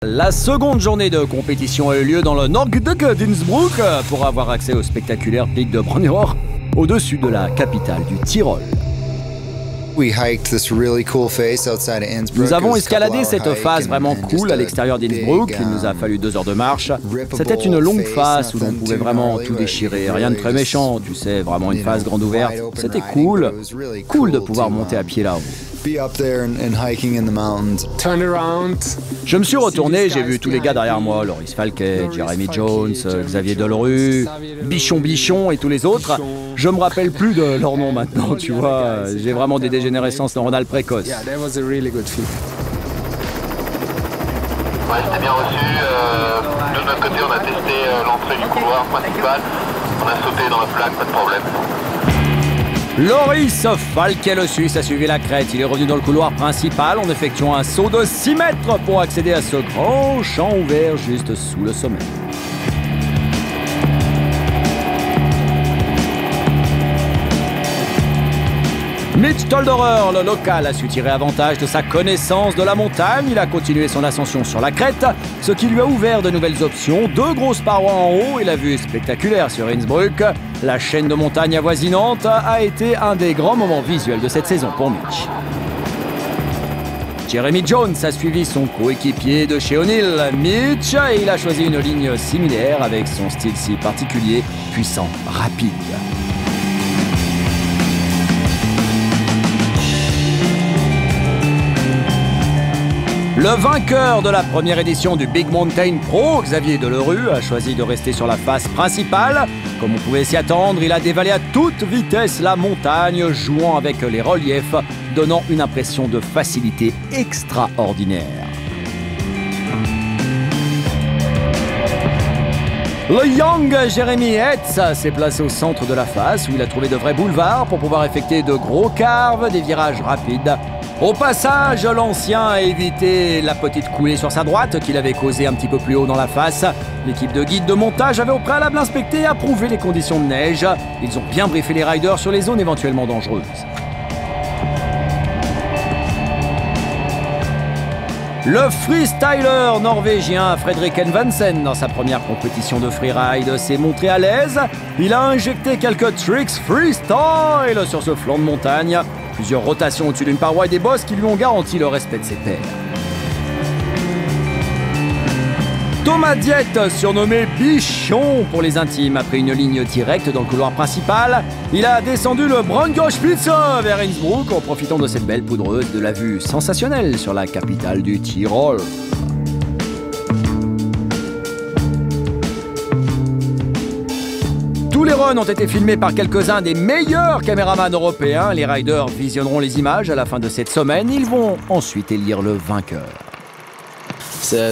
La seconde journée de compétition a eu lieu dans le Nordgebirge d'Innsbruck pour avoir accès au spectaculaire pic de Brennioch, au-dessus de la capitale du Tyrol. Nous avons escaladé cette face vraiment cool à l'extérieur d'Innsbruck. Il nous a fallu 2 heures de marche. C'était une longue face où l'on pouvait vraiment tout déchirer. Rien de très méchant, tu sais, vraiment une face grande ouverte. C'était cool. Cool de pouvoir monter à pied là-haut. Je me suis retourné, j'ai vu tous les gars derrière moi, Loris Falquet, Jeremy Jones, Xavier Delerue, Bichon et tous les autres. Je me rappelle plus de leur nom maintenant, tu vois. J'ai vraiment des dégénérescences neuronales précoces. Ouais, c'était bien reçu. De notre côté, on a testé l'entrée du couloir principal. On a sauté dans la plaque, pas de problème. Loris Falquet, le Suisse, a suivi la crête. Il est revenu dans le couloir principal en effectuant un saut de 6 mètres pour accéder à ce grand champ ouvert juste sous le sommet. Mitch Tolderer, le local, a su tirer avantage de sa connaissance de la montagne. Il a continué son ascension sur la crête, ce qui lui a ouvert de nouvelles options. 2 grosses parois en haut et la vue spectaculaire sur Innsbruck. La chaîne de montagnes avoisinante a été un des grands moments visuels de cette saison pour Mitch. Jeremy Jones a suivi son coéquipier de chez O'Neill, Mitch, et il a choisi une ligne similaire avec son style si particulier, puissant, rapide. Le vainqueur de la première édition du Big Mountain Pro, Xavier Delerue, a choisi de rester sur la face principale. Comme on pouvait s'y attendre, il a dévalé à toute vitesse la montagne, jouant avec les reliefs, donnant une impression de facilité extraordinaire. Le Young Jeremy Hetz s'est placé au centre de la face, où il a trouvé de vrais boulevards pour pouvoir effectuer de gros carves, des virages rapides. Au passage, l'ancien a évité la petite coulée sur sa droite qu'il avait causée un petit peu plus haut dans la face. L'équipe de guides de montage avait au préalable inspecté et approuvé les conditions de neige. Ils ont bien briefé les riders sur les zones éventuellement dangereuses. Le freestyler norvégien Fredrik Envensen, dans sa première compétition de freeride, s'est montré à l'aise. Il a injecté quelques tricks freestyle sur ce flanc de montagne. Plusieurs rotations au-dessus d'une paroi et des bosses qui lui ont garanti le respect de ses pairs. Thomas Diet, surnommé Bichon pour les intimes, a pris une ligne directe dans le couloir principal. Il a descendu le Brenniochspitze vers Innsbruck en profitant de cette belle poudreuse de la vue sensationnelle sur la capitale du Tyrol. Tous les runs ont été filmés par quelques-uns des meilleurs caméramans européens. Les riders visionneront les images à la fin de cette semaine. Ils vont ensuite élire le vainqueur.